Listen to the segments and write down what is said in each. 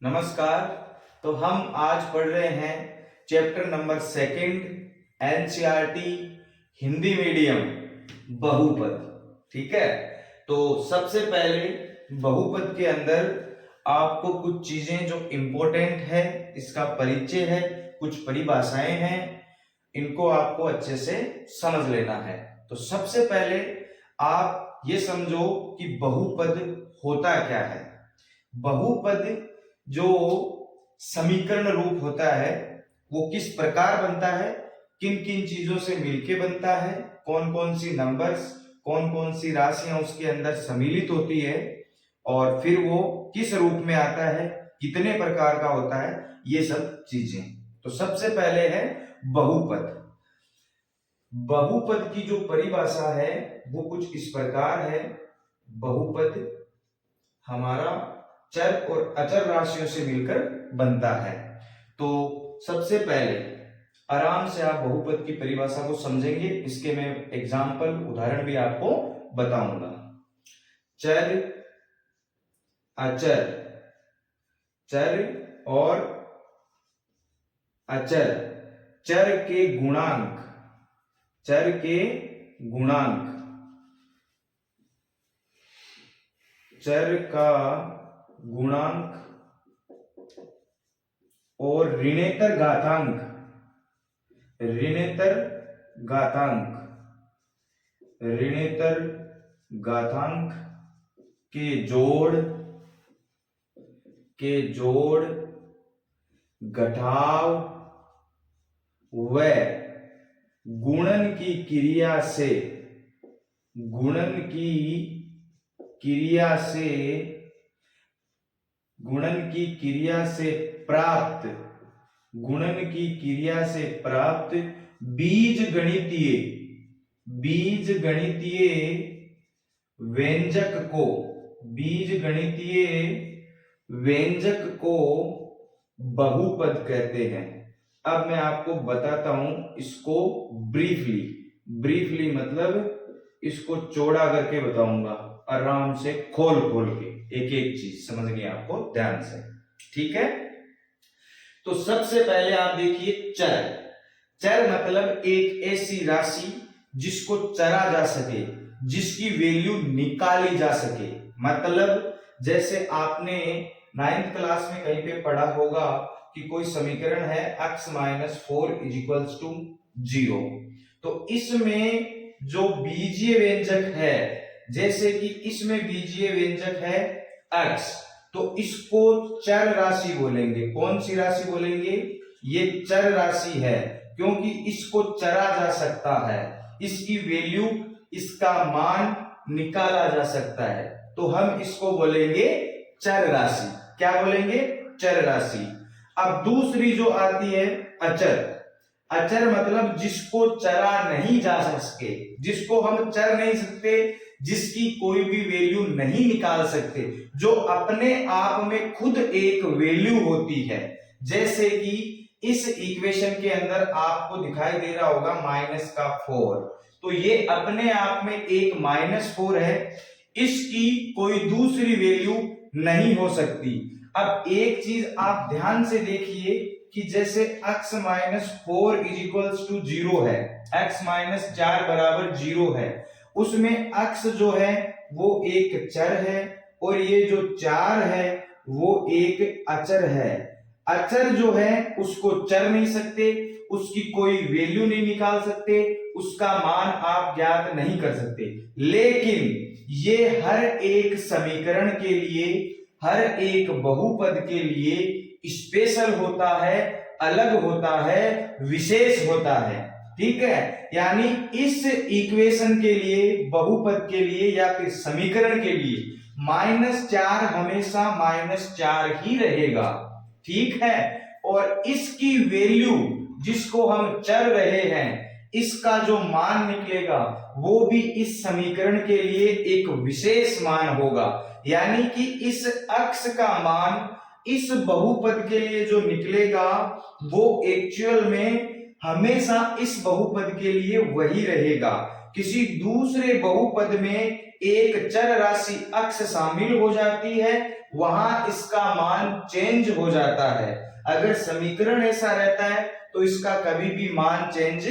नमस्कार। तो हम आज पढ़ रहे हैं chapter number 2 NCERT Hindi medium बहुपद। ठीक है, तो सबसे पहले बहुपद के अंदर आपको कुछ चीजें जो इम्पोर्टेंट है इसका परिचय है, कुछ परिभाषाएं हैं, इनको आपको अच्छे से समझ लेना है। तो सबसे पहले आप ये समझो कि बहुपद होता क्या है। बहुपद जो समीकरण रूप होता है वो किस प्रकार बनता है, किन किन चीजों से मिलके बनता है, कौन कौन सी नंबर्स, कौन कौन सी राशियां उसके अंदर सम्मिलित होती है और फिर वो किस रूप में आता है, कितने प्रकार का होता है, ये सब चीजें। तो सबसे पहले है बहुपद। बहुपद की जो परिभाषा है वो कुछ इस प्रकार है। बहुपद हमारा चर और अचर राशियों से मिलकर बनता है। तो सबसे पहले आराम से आप बहुपद की परिभाषा को समझेंगे, इसके मैं एग्जाम्पल उदाहरण भी आपको बताऊंगा। चर, अचर, चर और अचर, चर के गुणांक, चर के गुणांक, चर का गुणांक और ऋणेतर घातांक, ऋणेतर घातांक, ऋणेतर घातांक के जोड़, घटाव व गुणन की क्रिया से, गुणन की क्रिया से, गुणन की क्रिया से प्राप्त, गुणन की क्रिया से प्राप्त बीजगणितीय, बीजगणितीय व्यंजक को, बीजगणितीय व्यंजक को बहुपद कहते हैं। अब मैं आपको बताता हूं इसको ब्रीफली, ब्रीफली मतलब इसको चौड़ा करके बताऊंगा, आराम से खोल खोल के एक एक चीज समझनी है आपको ध्यान से। ठीक है, तो सबसे पहले आप देखिए चर। चर मतलब एक ऐसी राशि जिसको चरा जा सके, जिसकी वैल्यू निकाली जा सके। मतलब जैसे आपने 9th क्लास में कहीं पे पढ़ा होगा कि कोई समीकरण है x - 4 = 0। तो इसमें जो बीजीय व्यंजक है, जैसे कि इसमें बीजीय व्यंजक है x, तो इसको चर राशि बोलेंगे। कौन सी राशि बोलेंगे? ये चर राशि है क्योंकि इसको चरा जा सकता है, इसकी वैल्यू, इसका मान निकाला जा सकता है, तो हम इसको बोलेंगे चर राशि। क्या बोलेंगे? चर राशि। अब दूसरी जो आती है अचर। अचर मतलब जिसको चरा नहीं जा सके, जिसको हम चर नहीं सकते, जिसकी कोई भी वैल्यू नहीं निकाल सकते, जो अपने आप में खुद एक वैल्यू होती है। जैसे कि इस इक्वेशन के अंदर आपको दिखाई दे रहा होगा -4, तो ये अपने आप में एक -4 है, इसकी कोई दूसरी वैल्यू नहीं हो सकती। अब एक चीज आप ध्यान से देखिए कि जैसे x - 4 = 0 है, x - 4 = 0 है, उसमें x जो है वो एक चर है और ये जो 4 है वो एक अचर है। अचर जो है उसको चर नहीं सकते, उसकी कोई वैल्यू नहीं निकाल सकते, उसका मान आप ज्ञात नहीं कर सकते, लेकिन ये हर एक समीकरण के लिए, हर एक बहुपद के लिए स्पेशल होता है, अलग होता है, विशेष होता है। ठीक है, यानी इस इक्वेशन के लिए, बहुपद के लिए या फिर समीकरण के लिए -4 हमेशा -4 ही रहेगा। ठीक है, और इसकी वैल्यू जिसको हम चर रहे हैं, इसका जो मान निकलेगा वो भी इस समीकरण के लिए एक विशेष मान होगा। यानी कि इस अक्ष का मान इस बहुपद के लिए जो निकलेगा वो एक्चुअल में हमेशा इस बहुपद के लिए वही रहेगा। किसी दूसरे बहुपद में एक चर राशि x शामिल हो जाती है, वहां इसका मान चेंज हो जाता है। अगर समीकरण ऐसा रहता है तो इसका कभी भी मान चेंज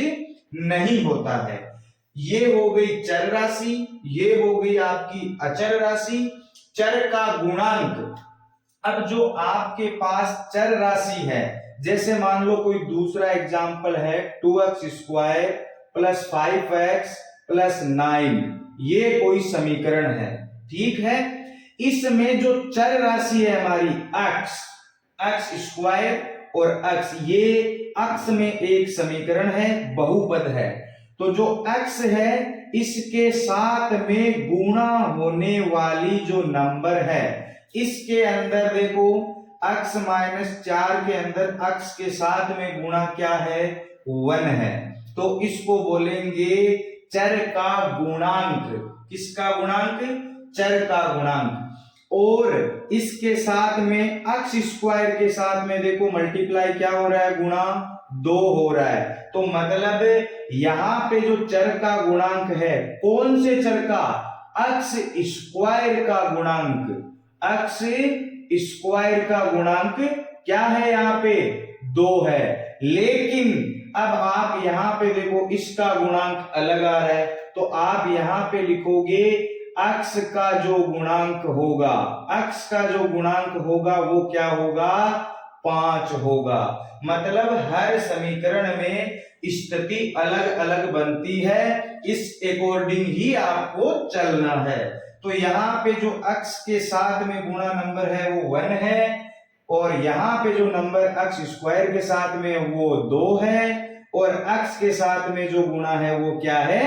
नहीं होता है। ये हो गई चर राशि, ये हो गई आपकी अचर राशि। चर का गुणांक, अब जो आपके पास चर राशि है, जैसे मान लो कोई दूसरा एग्जांपल है 2x square plus 5x plus 9, ये कोई समीकरण है, ठीक है। इसमें जो चर राशि है हमारी x स्क्वायर और x, ये x में एक समीकरण है, बहुपद है। तो जो x है इसके साथ में गुणा होने वाली जो नंबर है, इसके अंदर देखो x माइनस 4 के अंदर x के साथ में गुणा क्या है, 1 है। तो इसको बोलेंगे चर का गुणांक। किसका गुणांक? चर का गुणांक। और इसके साथ में x स्क्वायर के साथ में देखो मल्टीप्लाई क्या हो रहा है, गुणा 2 हो रहा है। तो मतलब यहां पे जो चर का गुणांक है, कौन से चर का? x स्क्वायर का गुणांक। x स्क्वायर का गुणांक क्या है, यहां पे 2 है। लेकिन अब आप यहां पे देखो इसका गुणांक अलग आ रहा है, तो आप यहां पे लिखोगे x का जो गुणांक होगा, x का जो गुणांक होगा वो क्या होगा, 5 होगा। मतलब हर समीकरण में स्थिति अलग अलग बनती है, इस अकॉर्डिंग ही आपको चलना है। तो यहाँ पे जो x के साथ में गुणा नंबर है वो 1 है, और यहाँ पे जो नंबर x स्क्वायर के साथ में वो 2 है, और x के साथ में जो गुणा है वो क्या है,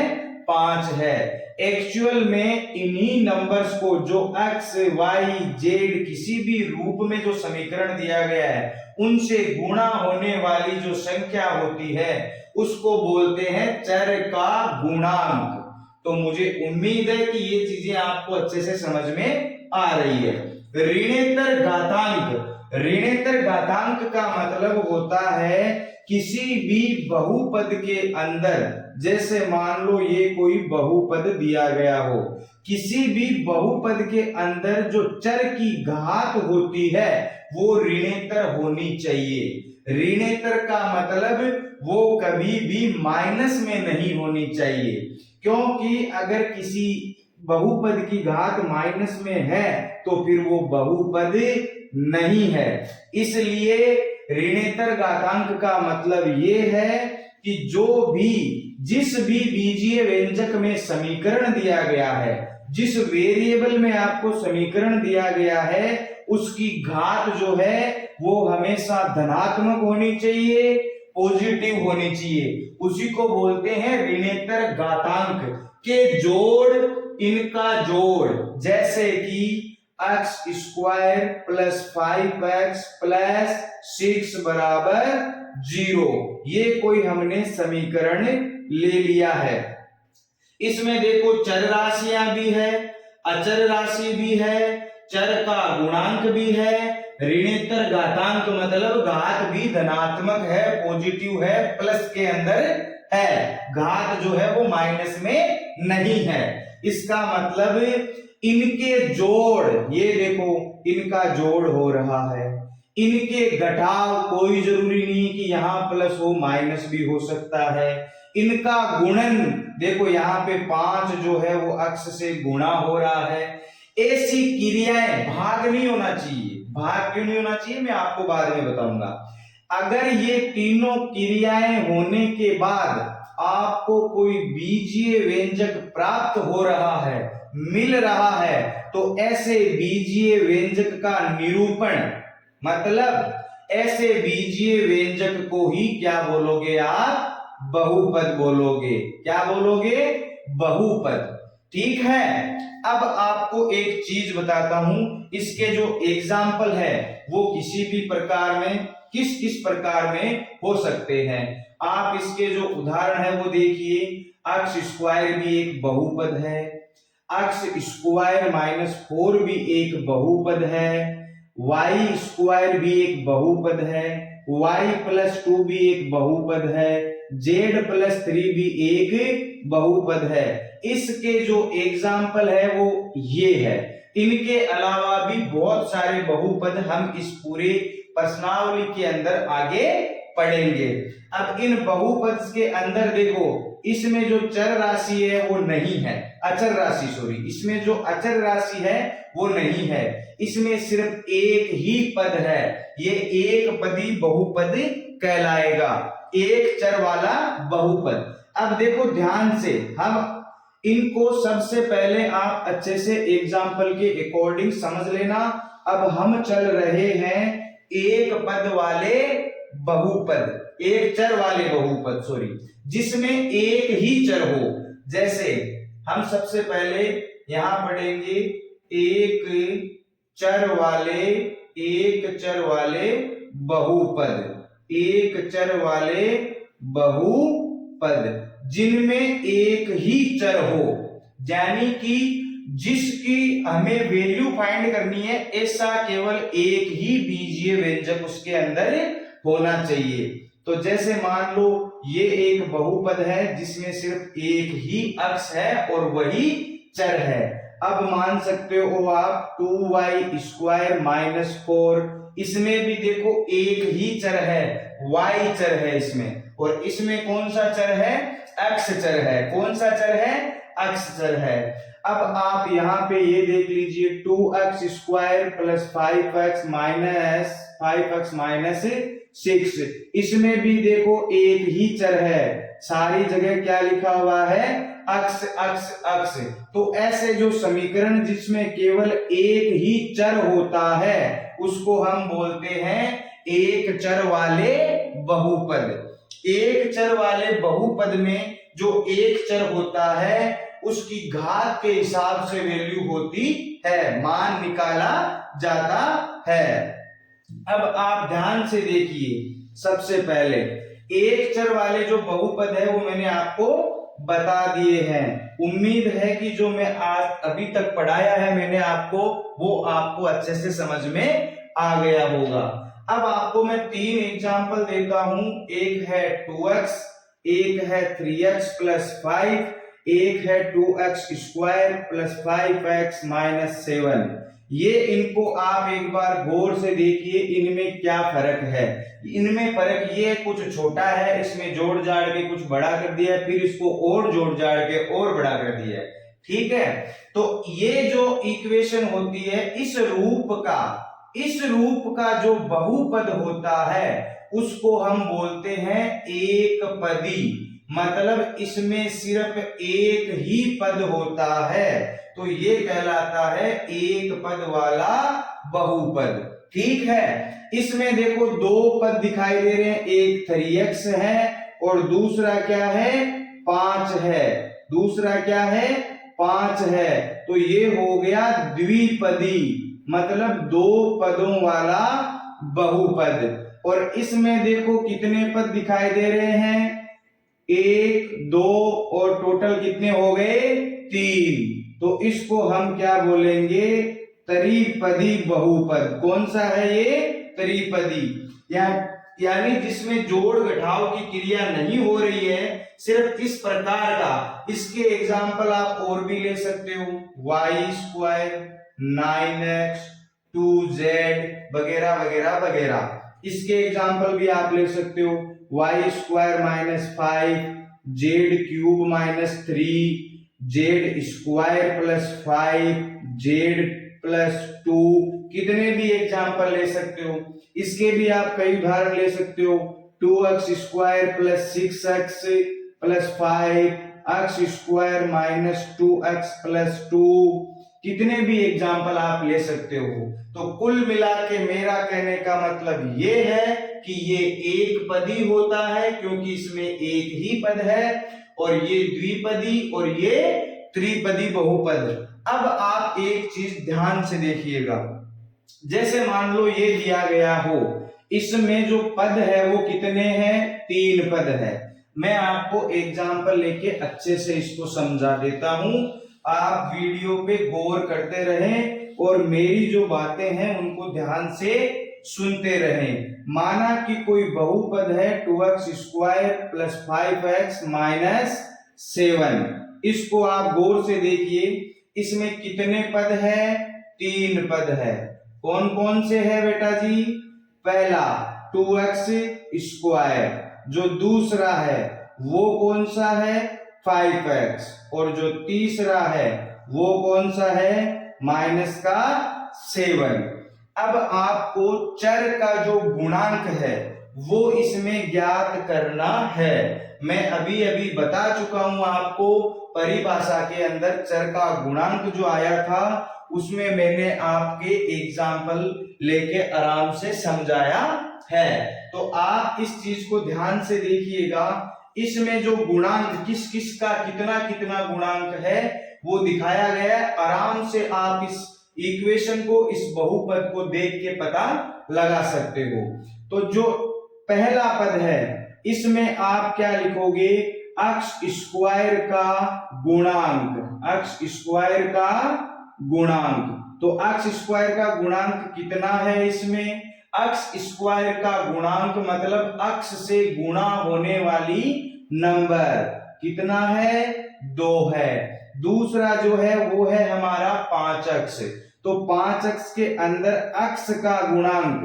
5 है। एक्चुअल में इन्हीं नंबर्स को जो x, y, z किसी भी रूप में जो समीकरण दिया गया है उनसे गुणा होने वाली जो संख्या होती है उसको बोलते हैं चर का गुणांक। तो मुझे उम्मीद है कि ये चीजें आपको अच्छे से समझ में आ रही है। ऋणेतर घातांक। ऋणेतर घातांक का मतलब होता है किसी भी बहुपद के अंदर, जैसे मान लो ये कोई बहुपद दिया गया हो, किसी भी बहुपद के अंदर जो चर की घात होती है वो ऋणेतर होनी चाहिए। ऋणेतर का मतलब वो कभी भी माइनस में नहीं होनी चाहिए, क्योंकि अगर किसी बहुपद की घात माइनस में है तो फिर वो बहुपद नहीं है। इसलिए ऋणेतर घातांक का मतलब ये है कि जो भी, जिस भी बीजीय व्यंजक में समीकरण दिया गया है, जिस वेरिएबल में आपको समीकरण दिया गया है, उसकी घात जो है वो हमेशा धनात्मक होनी चाहिए, पॉजिटिव होनी चाहिए। उसी को बोलते हैं ऋणेतर घातांक के जोड़, इनका जोड़। जैसे कि x square plus 5x plus 6 बराबर 0, ये कोई हमने समीकरण ले लिया है। इसमें देखो चर राशियां भी है, अचर राशि भी है, चर का गुणांक भी है। ऋणेतर घातांक मतलब घात भी धनात्मक है, पॉजिटिव है, प्लस के अंदर है, घात जो है वो माइनस में नहीं है। इसका मतलब इनके जोड़, ये देखो इनका जोड़ हो रहा है, इनके घटाव कोई जरूरी नहीं कि यहां प्लस हो, माइनस भी हो सकता है। इनका गुणन देखो यहाँ पे 5 जो है वो x से गुणा हो रहा है। ऐसी क्रियाएं, भाग नहीं होना चाहिए। भाग क्यों नहीं होना चाहिए मैं आपको बाद में बताऊंगा। अगर ये तीनों क्रियाएं होने के बाद आपको कोई बीजीय व्यंजक प्राप्त हो रहा है, मिल रहा है, तो ऐसे बीजीय व्यंजक का निरूपण, मतलब ऐसे बीजीय व्यंजक को ही क्या बोलोगे आप, बहुपद बोलोगे। क्या बोलोगे, बहुपद। ठीक है। अब आपको एक चीज बताता हूं, इसके जो एग्जाम्पल है वो किसी भी प्रकार में, किस किस प्रकार में हो सकते हैं। आप इसके जो उदाहरण है वो देखिए। x स्क्वायर भी एक बहुपद है, x स्क्वायर माइनस 4 भी एक बहुपद है, y स्क्वायर भी एक बहुपद है, y प्लस 2 भी एक बहुपद है, z प्लस 3 भी एक बहुपद है। इसके जो एग्जाम्पल है वो ये है। इनके अलावा भी बहुत सारे बहुपद हम इस पूरे प्रश्नावली के अंदर आगे पढ़ेंगे। अब इन बहुपद के अंदर देखो, इसमें जो चर राशि है वो नहीं है, अचर राशि सॉरी, इसमें जो अचर राशि है वो नहीं है, इसमें सिर्फ एक ही पद है। ये एक पदी बहुपद कहलाएगा, एक चर वाला बहुपद। अब देखो ध्यान से, हम इनको सबसे पहले आप अच्छे से एग्जाम्पल के अकॉर्डिंग समझ लेना। अब हम चल रहे हैं एक पद वाले बहुपद, एक चर वाले बहुपद सॉरी, जिसमें एक ही चर हो। जैसे हम सबसे पहले यहां पढ़ेंगे एक चर वाले बहुपद, एक चर वाले बहुपद जिनमें एक ही चर हो, यानी कि जिसकी हमें वैल्यू फाइंड करनी है, ऐसा केवल एक ही बीजीय व्यंजक उसके अंदर होना चाहिए। तो जैसे मान लो ये एक बहुपद है जिसमें सिर्फ एक ही अक्ष है और वही चर है। अब मान सकते हो आप 2y² माइनस 4, इसमें भी देखो एक ही चर है, y चर है इसमें, और इसमें कौन सा चर है, x चर है। कौन सा चर है, x चर है। अब आप यहाँ पे ये देख लीजिए 2x² प्लस 5x माइनस 6, इसमें भी देखो एक ही चर है, सारी जगह क्या लिखा हुआ है, अक्ष अक्ष अक्ष। तो ऐसे जो समीकरण जिसमें केवल एक ही चर होता है उसको हम बोलते हैं एक चर वाले बहुपद। एक चर वाले बहुपद में जो एक चर होता है उसकी घात के हिसाब से वैल्यू होती है, मान निकाला जाता है। अब आप ध्यान से देखिए, सबसे पहले एक चर वाले जो बहुपद है वो मैंने आपको बता दिए हैं। उम्मीद है कि जो मैं आज अभी तक पढ़ाया है मैंने आपको, वो आपको अच्छे से समझ में आ गया होगा। अब आपको मैं 3 एग्जाम्पल देता हूं, एक है 2x, एक है 3x प्लस 5, एक है 2x² प्लस 5x माइनस 7। ये इनको आप एक बार गौर से देखिए, इनमें क्या फर्क है। इनमें फर्क ये कुछ छोटा है, इसमें जोड़ जाड़ के कुछ बड़ा कर दिया है, फिर इसको और जोड़ जाड़ के और बड़ा कर दिया है, ठीक है। तो ये जो इक्वेशन होती है, इस रूप का जो बहुपद होता है उसको हम बोलते हैं एक पदी, मतलब इसमें सिर्फ एक ही पद होता है, तो ये कहलाता है एक पद वाला बहुपद, ठीक है। इसमें देखो 2 पद दिखाई दे रहे हैं, एक 3x है और दूसरा क्या है, 5 है, दूसरा क्या है, 5 है। तो ये हो गया द्विपदी, मतलब 2 पदों वाला बहुपद। और इसमें देखो कितने पद दिखाई दे रहे हैं, 1 2 और टोटल कितने हो गए, 3। तो इसको हम क्या बोलेंगे, त्रिपदी बहुपद। कौन सा है ये, त्रिपदी, यानी जिसमें जोड़ घटाव की क्रिया नहीं हो रही है, सिर्फ इस प्रकार का। इसके एग्जाम्पल आप और भी ले सकते हो, y² 9x 2z वगैरह वगैरह वगैरह। इसके एग्जाम्पल भी आप ले सकते हो, y² minus 5, z³ minus 3, z² plus 5, z plus 2, कितने भी एग्जाम्पल ले सकते हो। इसके भी आप कई उदाहरण ले सकते हो, 2x² plus 6x plus 5, x² minus 2x plus 2, कितने भी एग्जाम्पल आप ले सकते हो। तो कुल मिला के मेरा कहने का मतलब ये है कि ये एक पदी होता है क्योंकि इसमें एक ही पद है, और ये द्विपदी और ये त्रिपदी बहुपद। अब आप एक चीज ध्यान से देखिएगा, जैसे मान लो ये दिया गया हो, इसमें जो पद है वो कितने हैं, 3 पद है। मैं आपको एग्जाम्पल लेके अच्छे से इसको समझा देता हूं, आप वीडियो पे गौर करते रहें और मेरी जो बातें हैं उनको ध्यान से सुनते रहें। माना कि कोई बहुपद है 2x² प्लस 5x माइनस 7, इसको आप गौर से देखिए, इसमें कितने पद है? 3 पद है। कौन कौन से है बेटा जी? पहला 2x स्क्वायर, जो दूसरा है वो कौन सा है? 5x, और जो तीसरा है वो कौन सा है? -7। अब आपको चर का जो गुणांक है वो इसमें ज्ञात करना है। मैं अभी अभी बता चुका हूं आपको, परिभाषा के अंदर चर का गुणांक जो आया था उसमें मैंने आपके एग्जाम्पल लेके आराम से समझाया है। तो आप इस चीज को ध्यान से देखिएगा, इसमें जो गुणांक किस किस का कितना कितना गुणांक है वो दिखाया गया है। आराम से आप इस इक्वेशन को, इस बहुपद को देख के पता लगा सकते हो। तो जो पहला पद है इसमें आप क्या लिखोगे? x स्क्वायर का गुणांक, x स्क्वायर का गुणांक। तो x स्क्वायर का गुणांक कितना है? इसमें x स्क्वायर का गुणांक मतलब x से गुणा होने वाली नंबर कितना है? 2 है। दूसरा जो है वो है हमारा 5x। तो 5x के अंदर x का गुणांक,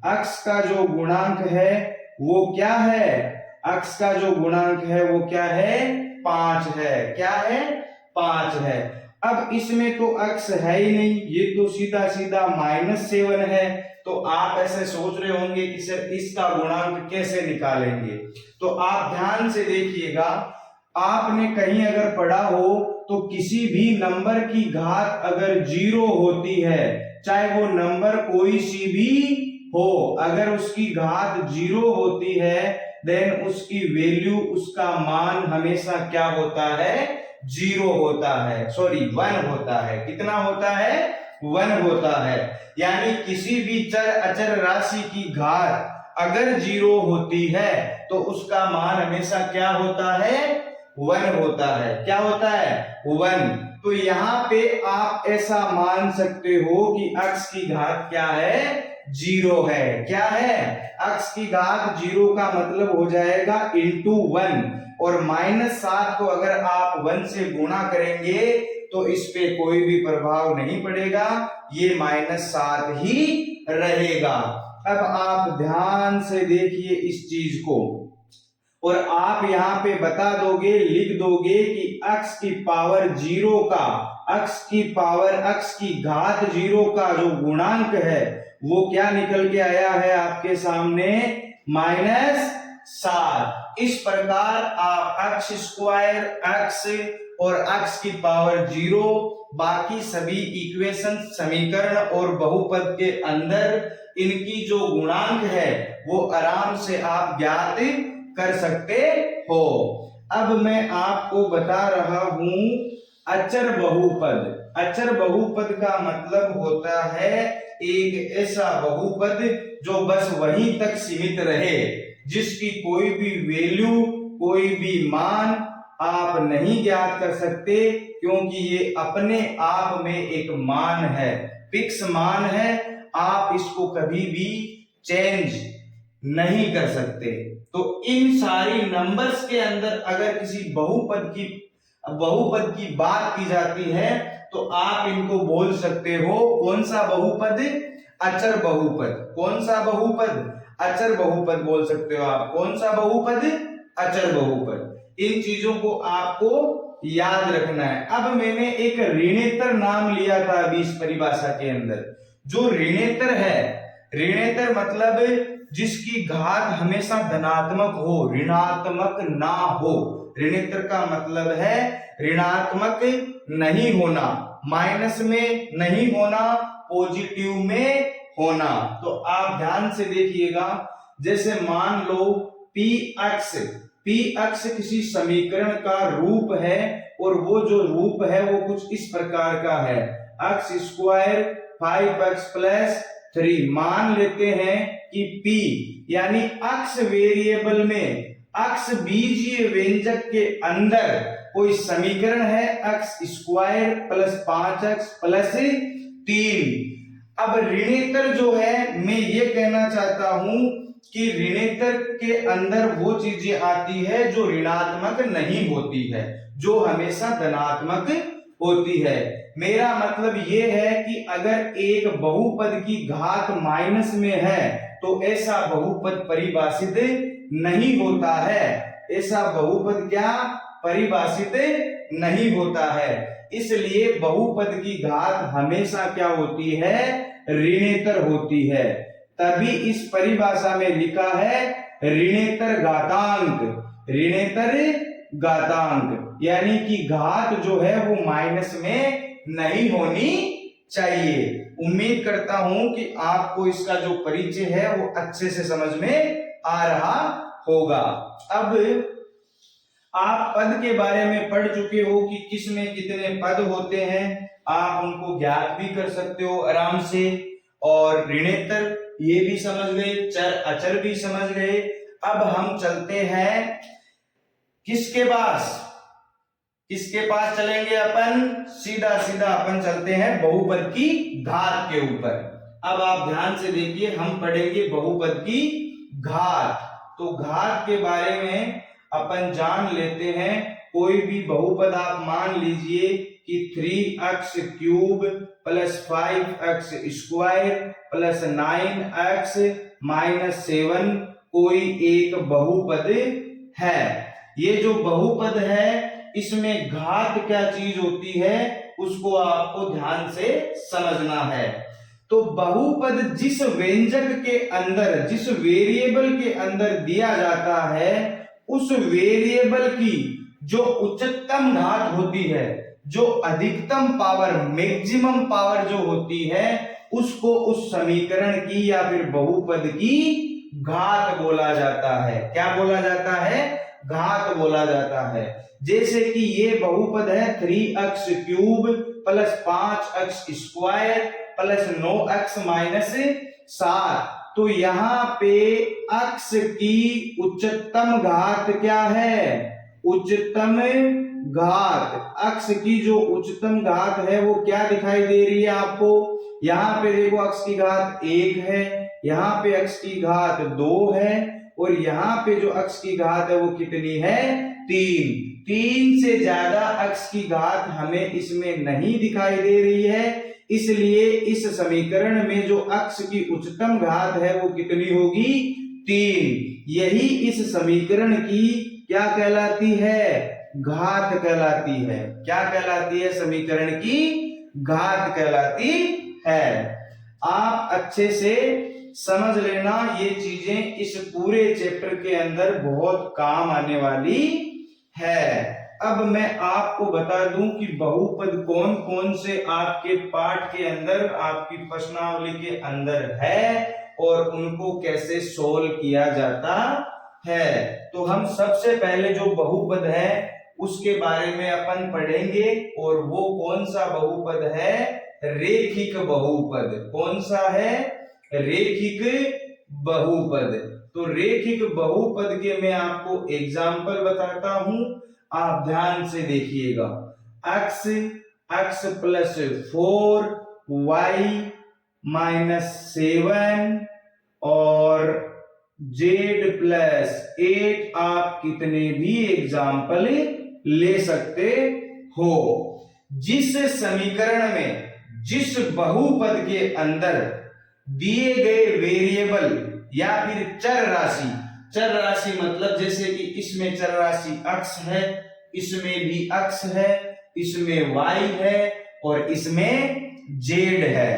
x का जो गुणांक है वो क्या है? x का जो गुणांक है वो क्या है? 5 है। क्या है? 5 है। अब इसमें तो x है ही नहीं, ये तो सीधा सीधा -7 है। तो आप ऐसे सोच रहे होंगे कि सर इसका गुणांक कैसे निकालेंगे? तो आप ध्यान से देखिएगा, आपने कहीं अगर पढ़ा हो तो किसी भी नंबर की घात अगर 0 होती है, चाहे वो नंबर कोई सी भी हो, अगर उसकी घात 0 होती है देन उसकी वैल्यू, उसका मान हमेशा क्या होता है? 0 होता है, सॉरी 1 होता है। कितना होता है? 1 होता है। यानी किसी भी चर अचर राशि की घात अगर 0 होती है तो उसका मान हमेशा क्या होता है? 1 होता है। क्या होता है? 1। तो यहाँ पे आप ऐसा मान सकते हो कि x की घात क्या है? 0 है। क्या है? x की घात 0 का मतलब हो जाएगा into 1, और -7 को अगर आप 1 से गुणा करेंगे तो इस पे कोई भी प्रभाव नहीं पड़ेगा, ये -7 ही रहेगा। अब आप ध्यान से देखिए इस चीज को, और आप यहाँ पे बता दोगे, लिख दोगे कि x की पावर 0 का, x की घात 0 का जो गुणांक है वो क्या निकल के आया है आपके सामने? -7। इस प्रकार आप x स्क्वायर, x और x की पावर 0, बाकी सभी इक्वेशन, समीकरण और बहुपद के अंदर इनकी जो गुणांक है वो आराम से आप ज्ञात कर सकते हो। अब मैं आपको बता रहा हूं अचर बहुपद। अचर बहुपद का मतलब होता है एक ऐसा बहुपद जो बस वहीं तक सीमित रहे, जिसकी कोई भी वैल्यू, कोई भी मान आप नहीं ज्ञात कर सकते, क्योंकि ये अपने आप में एक मान है, फिक्स मान है। आप इसको कभी भी चेंज नहीं कर सकते। तो इन सारी नंबर्स के अंदर अगर किसी बहुपद की बात की जाती है तो आप इनको बोल सकते हो कौन सा बहुपद? अचर बहुपद। कौन सा बहुपद? अचर बहुपद बोल सकते हो आप। कौन सा बहुपद? अचर बहुपद। इन चीजों को आपको याद रखना है। अब मैंने एक ऋणेतर नाम लिया था अभी इस परिभाषा के अंदर। जो ऋणेतर है, ऋणेतर मतलब जिसकी घात हमेशा धनात्मक हो, ऋणात्मक ना हो। ऋणेतर का मतलब है ऋणात्मक नहीं होना, माइनस में नहीं होना, पॉजिटिव में होना। तो आप ध्यान से देखिएगा, जैसे मान लो px किसी समीकरण का रूप है, और वो जो रूप है वो कुछ इस प्रकार का है, x स्क्वायर 5x प्लस 3। मान लेते हैं कि p यानी x वेरिएबल में, x बीजीय व्यंजक के अंदर कोई समीकरण है x square plus 5x plus 3। अब ऋणेतर जो है, मैं ये कहना चाहता हूं कि ऋणेतर के अंदर वो चीजें आती है जो ऋणात्मक नहीं होती है। जो हमेशा धनात्मक होती है। मेरा मतलब ये है कि अगर एक बहुपद की घात माइनस में है तो ऐसा बहुपद परिभाषित नहीं होता है। ऐसा बहुपद क्या परिभाषित नहीं होता है। इसलिए बहुपद की घात हमेशा क्या होती है, ऋणेतर होती है। तभी इस परिभाषा में लिखा है ऋणेतर घातांक, ऋणेतर घातांक, यानी कि घात जो है वो माइनस में नहीं होनी चाहिए। उम्मीद करता हूं कि आपको इसका जो परिचय है वो अच्छे से समझ में आ रहा होगा। अब आप पद के बारे में पढ़ चुके हो कि किस में कितने पद होते हैं, आप उनको ज्ञात भी कर सकते हो आराम से। और ऋणेतर ये भी समझ गए, चर अचर भी समझ गए। अब हम चलते हैं किसके पास, किसके पास चलेंगे अपन, सीधा सीधा अपन चलते हैं बहुपद की घात के ऊपर। अब आप ध्यान से देखिए, हम पढ़ेंगे बहुपद की घात। तो घात के बारे में अपन जान लेते हैं। कोई भी बहुपद आप मान लीजिए कि 3x cube plus 5x square plus 9x minus 7 कोई एक बहुपद है। ये जो बहुपद है इसमें घात क्या चीज होती है उसको आपको ध्यान से समझना है। तो बहुपद जिस व्यंजक के अंदर, जिस वेरिएबल के अंदर दिया जाता है, उस वेरिएबल की जो उच्चतम घात होती है, जो अधिकतम पावर, मैक्सिमम पावर जो होती है, उसको उस समीकरण की या फिर बहुपद की घात बोला जाता है। क्या बोला जाता है, घात बोला जाता है। जैसे कि ये बहुपद है 3x cube plus 5x square plus 9x minus 7। तो यहाँ पे x की उच्चतम घात क्या है, उच्चतम घात, x की जो उच्चतम घात है वो क्या दिखाई दे रही है आपको। यहाँ पे देखो x की घात 1 है, यहाँ पे x की घात 2 है, और यहाँ पे जो x की घात है वो कितनी है, 3। 3 से ज्यादा x की घात हमें इसमें नहीं दिखाई दे रही है। इसलिए इस समीकरण में जो x की उच्चतम घात है वो कितनी होगी, 3। यही इस समीकरण की क्या कहलाती है, घात कहलाती है। क्या कहलाती है, समीकरण की घात कहलाती है। आप अच्छे से समझ लेना, ये चीजें इस पूरे चैप्टर के अंदर बहुत काम आने वाली है। अब मैं आपको बता दूं कि बहुपद कौन कौन से आपके पाठ के अंदर, आपकी प्रश्नावली के अंदर है और उनको कैसे सोल्व किया जाता है। तो हम सबसे पहले जो बहुपद है उसके बारे में अपन पढ़ेंगे, और वो कौन सा बहुपद है, रेखिक बहुपद। कौन सा है, रेखिक बहुपद। तो रेखिक बहुपद के मैं आपको एग्जाम्पल बताता हूं, आप ध्यान से देखिएगा। x प्लस 4 y माइनस 7 और z प्लस 8, आप कितने भी एग्जाम्पल ले सकते हो। जिस समीकरण में, जिस बहुपद के अंदर दिए गए वेरिएबल या फिर चर राशि, चर राशि मतलब जैसे कि इसमें चर राशि x है, इसमें भी x है, इसमें y है और इसमें z है,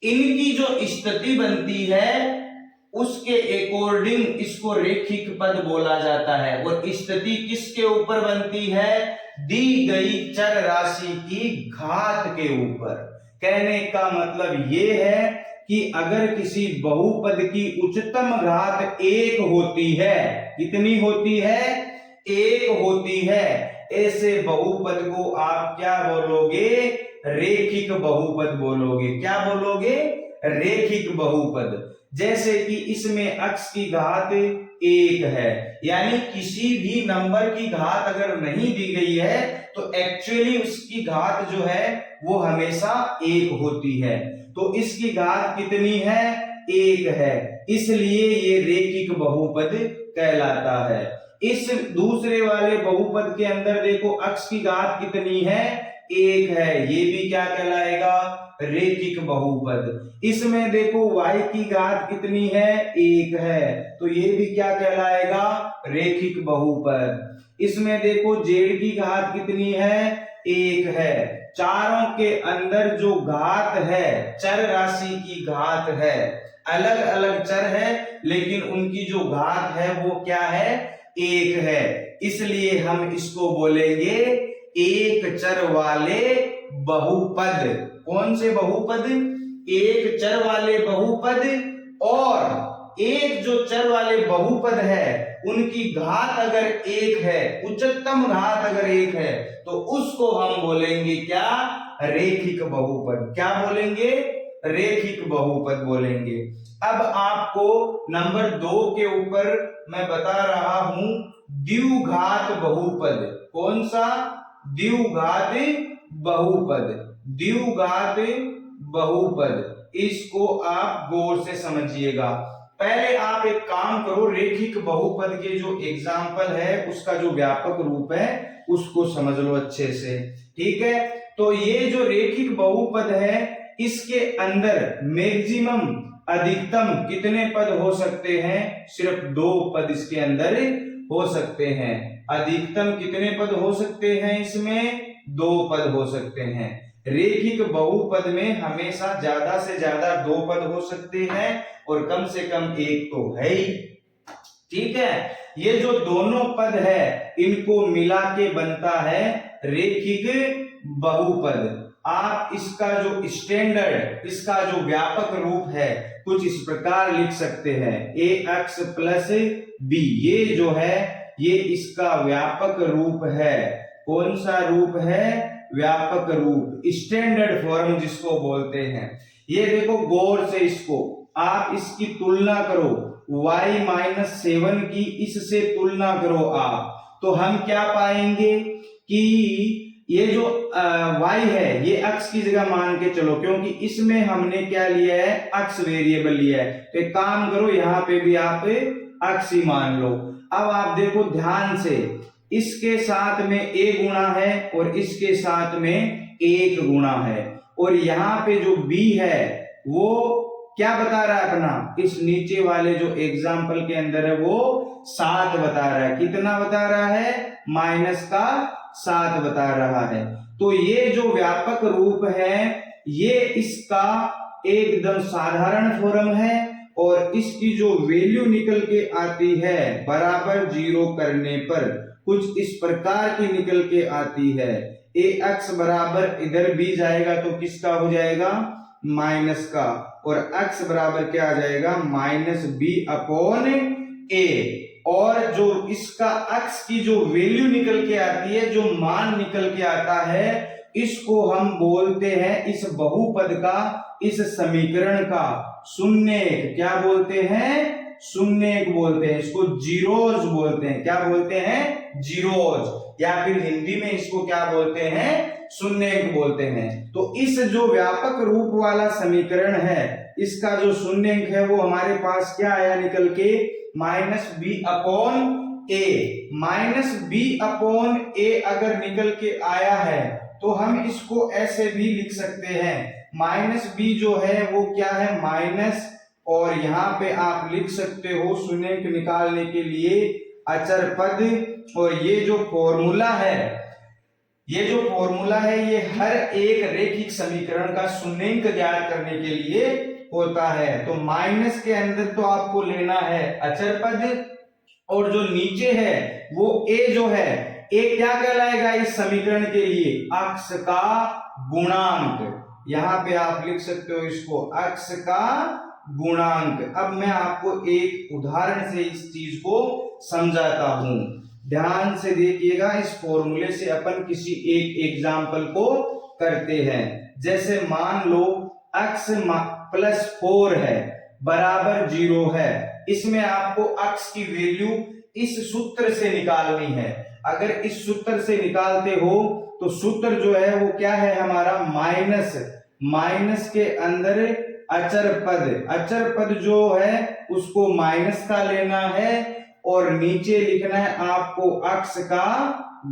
इनकी जो स्थिति बनती है उसके अकॉर्डिंग इसको रेखिक पद बोला जाता है। और स्थिति किसके ऊपर बनती है, दी गई चर राशि की घात के ऊपर। कहने का मतलब ये है कि अगर किसी बहुपद की उच्चतम घात 1 होती है, कितनी होती है, 1 होती है, ऐसे बहुपद को आप क्या बोलोगे, रेखिक बहुपद बोलोगे। क्या बोलोगे, रेखिक बहुपद। जैसे कि इसमें x की घात 1 है, यानी किसी भी नंबर की घात अगर नहीं दी गई है तो एक्चुअली उसकी घात जो है वो हमेशा 1 होती है। तो इसकी घात कितनी है, 1 है, इसलिए ये रेखिक बहुपद कहलाता है। इस दूसरे वाले बहुपद के अंदर देखो x की घात कितनी है, 1 है, ये भी क्या कहलाएगा, रेखिक बहुपद। इसमें देखो y की घात कितनी है, 1 है, तो ये भी क्या कहलाएगा, रेखिक बहुपद। इसमें देखो z की घात कितनी है, 1 है। चारों के अंदर जो घात है, चर राशि की घात है, अलग अलग चर है लेकिन उनकी जो घात है वो क्या है, 1 है, इसलिए हम इसको बोलेंगे एक चर वाले बहुपद। कौन से बहुपद, एक चर वाले बहुपद। और एक जो चर वाले बहुपद है उनकी घात अगर 1 है, उच्चतम घात अगर 1 है, तो उसको हम बोलेंगे क्या, रेखिक बहुपद। क्या बोलेंगे, रेखिक बहुपद बोलेंगे। अब आपको नंबर 2 के ऊपर मैं बता रहा हूं द्विघात बहुपद। कौन सा, द्विघात बहुपद। द्विघात बहुपद, इसको आप गौर से समझिएगा। पहले आप एक काम करो, रेखिक बहुपद के जो एग्जाम्पल है उसका जो व्यापक रूप है उसको समझ लो अच्छे से, ठीक है। तो ये जो रेखिक बहुपद है इसके अंदर मैक्सिमम, अधिकतम कितने पद हो सकते हैं, सिर्फ 2 पद इसके अंदर हो सकते हैं। अधिकतम कितने पद हो सकते हैं, इसमें 2 पद हो सकते हैं। रेखिक बहुपद में हमेशा ज्यादा से ज्यादा 2 पद हो सकते हैं और कम से कम 1 तो है ही, ठीक है। ये जो दोनों पद है इनको मिला के बनता है रेखिक बहुपद। आप इसका जो स्टैंडर्ड, इसका जो व्यापक रूप है कुछ इस प्रकार लिख सकते हैं, ax प्लस b, ये जो है ये इसका व्यापक रूप है। कौन सा रूप है, व्यापक रूप, स्टैंडर्ड फॉर्म जिसको बोलते हैं। ये देखो गौर से इसको आप इसकी तुलना करो, y-7 की इससे तुलना करो आप, तो हम क्या पाएंगे कि ये जो y है ये x की जगह मान के चलो, क्योंकि इसमें हमने क्या लिया है, x वेरिएबल लिया है। तो एक काम करो यहाँ पे भी आप x ही मान लो। अब आप देखो ध्यान से, इसके साथ में a गुणा है और इसके साथ में 1 गुणा है, और यहाँ पे जो b है वो क्या बता रहा है अपना, इस नीचे वाले जो एग्जाम्पल के अंदर है वो 7 बता रहा है। कितना बता रहा है, -7 बता रहा है। तो ये जो व्यापक रूप है ये इसका एकदम साधारण फॉर्म है, और इसकी जो वैल्यू निकल के आती है बराबर 0 करने पर कुछ इस प्रकार की निकल के आती है। ax बराबर इधर b जाएगा तो किसका हो जाएगा, माइनस का, और x बराबर क्या आ जाएगा, -b/a। और जो इसका x की जो वैल्यू निकल के आती है, जो मान निकल के आता है, इसको हम बोलते हैं, इस बहुपद का, इस समीकरण का शून्यक। क्या बोलते हैं, शून्यक बोलते हैं, इसको जीरोज बोलते हैं। क्या बोलते हैं, जीरोज, या फिर हिंदी में इसको क्या बोलते हैं, शून्यक बोलते हैं। तो इस जो व्यापक रूप वाला समीकरण है, इसका जो शून्यक है वो हमारे पास क्या आया निकल के, -b/a अगर निकल के आया है तो हम इसको ऐसे भी लिख सकते हैं। -b जो है वो क्या है, माइनस, और यहाँ पे आप लिख सकते हो शून्यक निकालने के लिए अचर पद। और ये जो फॉर्मूला है, ये हर एक रेखिक समीकरण का शून्यक ज्ञात करने के लिए होता है। तो माइनस के अंदर तो आपको लेना है अचर पद, और जो नीचे है वो a जो है, a क्या कहलाएगा इस समीकरण के लिए, अक्ष का गुणांक। यहाँ पे आप लिख सकते हो इसको अक्ष का गुणांक। अब मैं आपको एक उदाहरण से इस चीज को समझाता हूं, ध्यान से देखिएगा। इस फॉर्मूले से अपन किसी एक एग्जाम्पल को करते हैं। जैसे मान लो x +4 है बराबर 0 है, इसमें आपको x की वैल्यू इस सूत्र से निकालनी है। अगर इस सूत्र से निकालते हो तो सूत्र जो है वो क्या है हमारा, माइनस के अंदर अचर पद जो है उसको माइनस का लेना है, और नीचे लिखना है आपको अक्ष का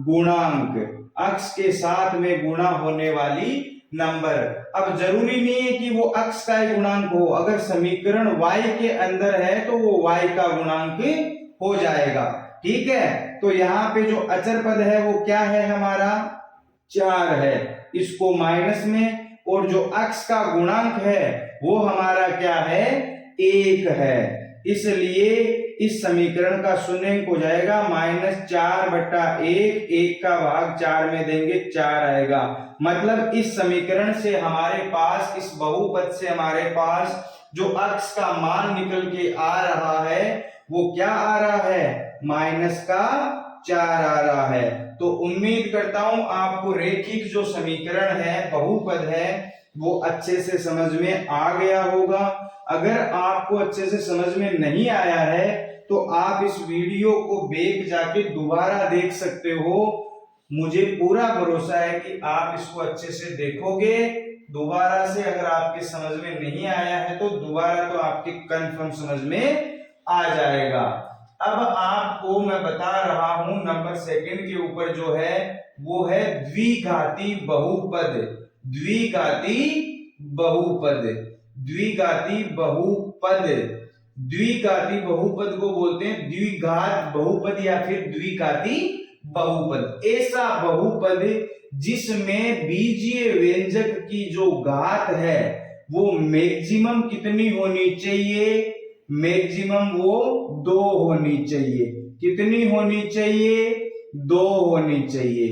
गुणांक, अक्ष के साथ में गुणा होने वाली नंबर। अब जरूरी नहीं है कि वो अक्ष का ही गुणांक हो, अगर समीकरण y के अंदर है तो वो y का गुणांक हो जाएगा। ठीक है, तो यहाँ पे जो अचर पद है वो क्या है हमारा 4 है, इसको माइनस में, और जो अक्ष का गुणांक है वो हमारा क्या है 1 है, इसलिए इस समीकरण का शून्यंक हो जाएगा -4/1, 1 का भाग 4 में देंगे 4 आएगा। मतलब इस समीकरण से हमारे पास, इस बहुपद से हमारे पास जो अक्ष का मान निकल के आ रहा है वो क्या आ रहा है -4 आ रहा है। तो उम्मीद करता हूं आपको रेखिक जो समीकरण है, बहुपद है, वो अच्छे से समझ में आ गया होगा। अगर आपको अच्छे से समझ में नहीं आया है तो आप इस वीडियो को बैक जाके दोबारा देख सकते हो, मुझे पूरा भरोसा है कि आप इसको अच्छे से देखोगे दोबारा से। अगर आपके समझ में नहीं आया है तो दोबारा तो आपके कंफर्म समझ में आ जाएगा। अब आपको मैं बता रहा हूं नंबर सेकंड के ऊपर जो है वो है द्विघाती बहुपद। द्विघाती बहुपद, द्विघाती बहुपद, द्विघाती बहुपद को बोलते हैं द्विघात बहुपद या फिर द्विघाती बहुपद। ऐसा बहुपद जिसमें बीजीय व्यंजक की जो घात है वो मैक्सिमम कितनी होनी चाहिए, मैक्सिमम वो 2 होनी चाहिए। कितनी होनी चाहिए 2 होनी चाहिए।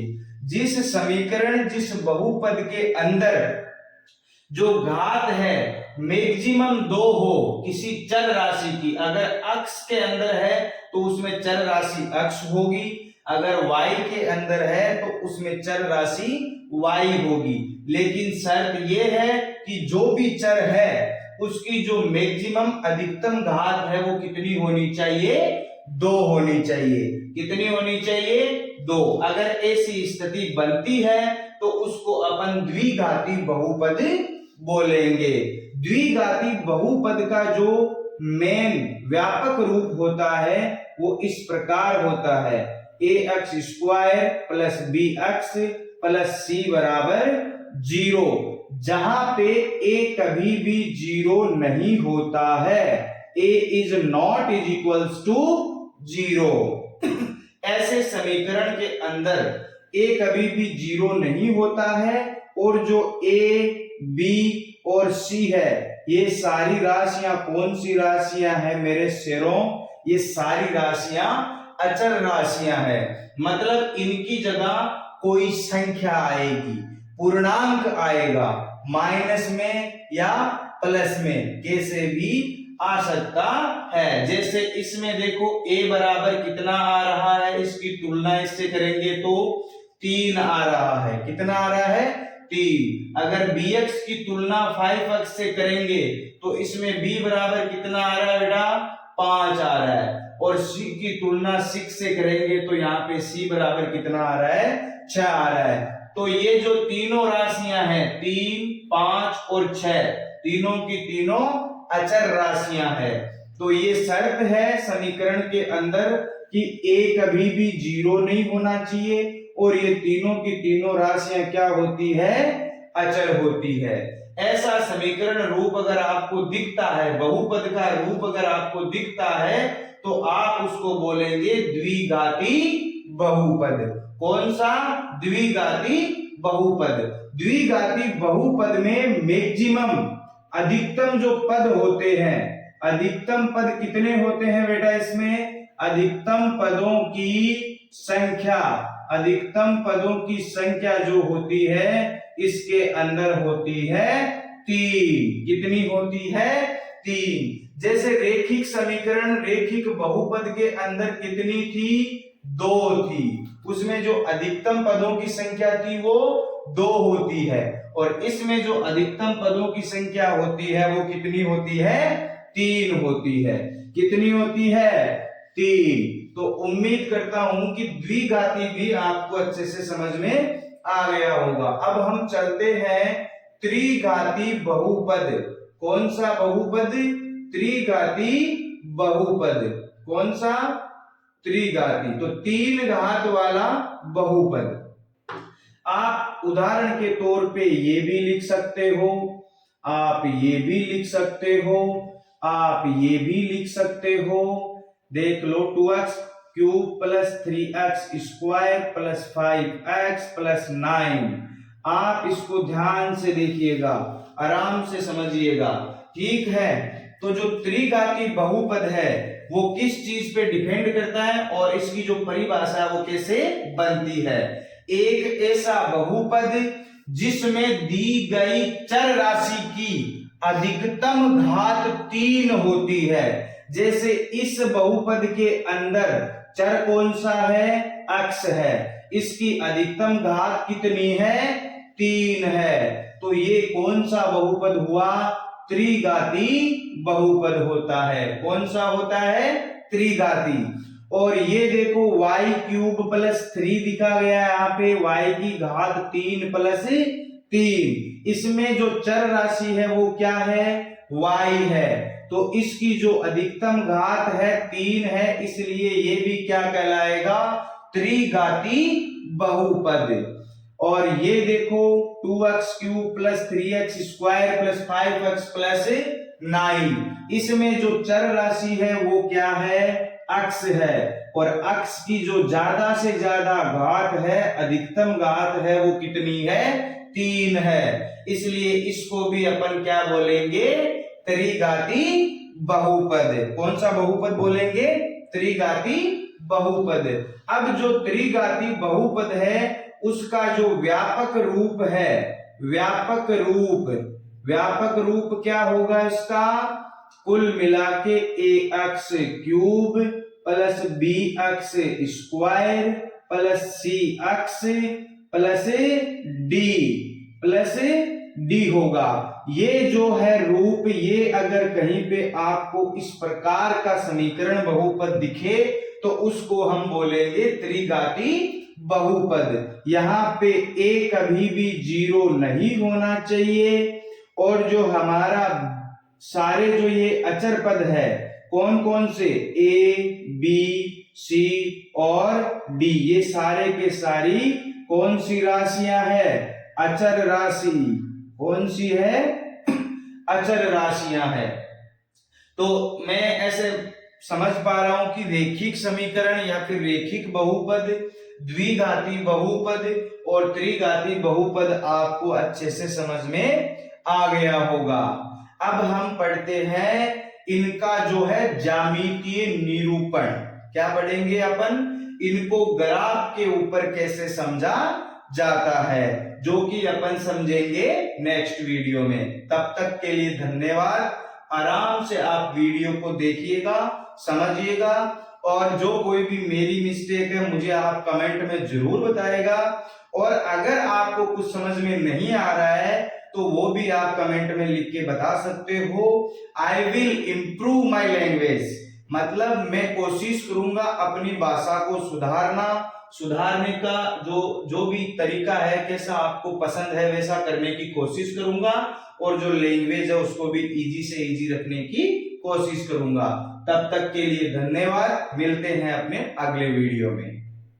जिस समीकरण, जिस बहुपद के अंदर जो घात है मैक्सिमम 2 हो किसी चर राशि की, अगर अक्ष के अंदर है तो उसमें चर राशि अक्ष होगी, अगर y के अंदर है तो उसमें चर राशि y होगी। लेकिन शर्त यह है कि जो भी चर है उसकी जो मैक्सिमम अधिकतम घात है वो कितनी होनी चाहिए 2 होनी चाहिए। कितनी होनी चाहिए 2। अगर ऐसी स्थिति बनती है तो उसको अपन द्विघाती बहुपद बोलेंगे। द्विघाती बहुपद का जो मेन व्यापक रूप होता है वो इस प्रकार होता है ax square plus bx plus c बराबर 0, जहां पे a कभी भी 0 नहीं होता है। a is not is equals to 0। ऐसे समीकरण के अंदर a कभी भी 0 नहीं होता है और जो a, b और c है ये सारी राशियां कौन सी राशियां हैं मेरे शेरों, ये सारी राशियां अचर राशियां हैं। मतलब इनकी जगह कोई संख्या आएगी, पूर्णांक आएगा, माइनस में या प्लस में कैसे भी आ सकता है। जैसे इसमें देखो a बराबर कितना आ रहा है, इसकी तुलना इससे करेंगे तो 3 आ रहा है। कितना आ रहा है 3। अगर bx की तुलना 5x से करेंगे तो इसमें b बराबर कितना आ रहा है बेटा 5 आ रहा है, और c की तुलना 6 से करेंगे तो यहाँ पे c बराबर कितना आ रहा है 6 आ रहा है। तो ये जो तीनों राशियां हैं 3, 5 और 6, तीनों की तीनों अचर राशियां हैं। तो ये शर्त है समीकरण के अंदर कि a कभी भी 0 नहीं होना चाहिए और ये तीनों की तीनों राशियां क्या होती है अचर होती है। ऐसा समीकरण रूप अगर आपको दिखता है, बहुपद का रूप अगर आपको दिखता है तो आप उसको बोलेंगे द्विघाती बहुपद। कौन सा द्विघाती बहुपद। द्विघाती बहुपद में मैक्सिमम अधिकतम जो पद होते हैं, अधिकतम पद कितने होते हैं बेटा इसमें, अधिकतम पदों की संख्या, अधिकतम पदों की संख्या जो होती है इसके अंदर होती है 3। कितनी होती है 3। जैसे रेखिक समीकरण, रेखिक बहुपद के अंदर कितनी थी 2 थी, उसमें जो अधिकतम पदों की संख्या थी वो 2 होती है, और इसमें जो अधिकतम पदों की संख्या होती है वो कितनी होती है 3 होती है। कितनी होती है 3। तो उम्मीद करता हूं कि द्विघाती भी आपको अच्छे से समझ में आ गया होगा। अब हम चलते हैं त्रिघाती बहुपद। कौन सा बहुपद, त्रिघाती बहुपद। कौन सा त्रिघाती, तो 3 घात वाला बहुपद। आप उदाहरण के तौर पे ये भी लिख सकते हो, आप ये भी लिख सकते हो, आप ये भी लिख सकते हो। देख लो 2x cube plus 3x square plus 5x plus 9। आप इसको ध्यान से देखिएगा, आराम से समझिएगा, ठीक है। तो जो त्रिघाती बहुपद है वो किस चीज पे डिपेंड करता है और इसकी जो परिभाषा है वो कैसे बनती है। एक ऐसा बहुपद जिसमें दी गई चर राशि की अधिकतम घात 3 होती है। जैसे इस बहुपद के अंदर चर कौन सा है, x है, इसकी अधिकतम घात कितनी है, 3 है। तो ये कौन सा बहुपद हुआ, त्रिघाती बहुपद होता है। कौन सा होता है, त्रिघाती। और ये देखो y क्यूब प्लस 3 दिखा गया है यहाँ पे, y की घात 3 प्लस 3। इसमें जो चर राशि है वो क्या है, y है। तो इसकी जो अधिकतम घात है 3 है, इसलिए ये भी क्या कहलाएगा, त्रिघाती बहुपद। और ये देखो 2x cube plus 3x square plus 5x plus 9, इसमें जो चर राशि है वो क्या है, x है। और x की जो ज्यादा से ज्यादा घात है, अधिकतम घात है, वो कितनी है, 3 है। इसलिए इसको भी अपन क्या बोलेंगे, त्रिघाती बहुपद। कौन सा बहुपद बोलेंगे, त्रिघाती बहुपद। अब जो त्रिघाती बहुपद है उसका जो व्यापक रूप है, व्यापक रूप क्या होगा इसका, कुल मिला के ax cube plus bx square plus cx plus d होगा। ये जो है रूप, ये अगर कहीं पे आपको इस प्रकार का समीकरण बहुपद दिखे तो उसको हम बोलेंगे त्रिघाती बहुपद। यहाँ पे a कभी भी 0 नहीं होना चाहिए। और जो हमारा सारे जो ये अचर पद है, कौन कौन से, a, b, c और d, ये सारे के सारी कौन सी राशियां है, अचर राशि। कौन सी है, अचर राशियां है। तो मैं ऐसे समझ पा रहा हूं कि रेखिक समीकरण या फिर रेखिक बहुपद, द्विघाती बहुपद और त्रिघाती बहुपद आपको अच्छे से समझ में आ गया होगा। अब हम पढ़ते हैं इनका जो है ज्यामितीय निरूपण। क्या पढ़ेंगे अपन, इनको ग्राफ के ऊपर कैसे समझा जाता है, जो कि अपन समझेंगे नेक्स्ट वीडियो में। तब तक के लिए धन्यवाद। आराम से आप वीडियो को देखिएगा, समझिएगा, और जो कोई भी मेरी मिस्टेक है मुझे आप कमेंट में जरूर बताएगा। और अगर आपको कुछ समझ में नहीं आ रहा है तो वो भी आप कमेंट में लिख के बता सकते हो। I will improve my language, मतलब मैं कोशिश करूंगा अपनी भाषा को सुधारने का जो भी तरीका है, कैसा आपको पसंद है वैसा करने की कोशिश करूंगा। और जो लैंग्वेज है उसको भी इजी से इजी रखने की कोशिश करूंगा। तब तक के लिए धन्यवाद, मिलते हैं अपने अगले वीडियो में।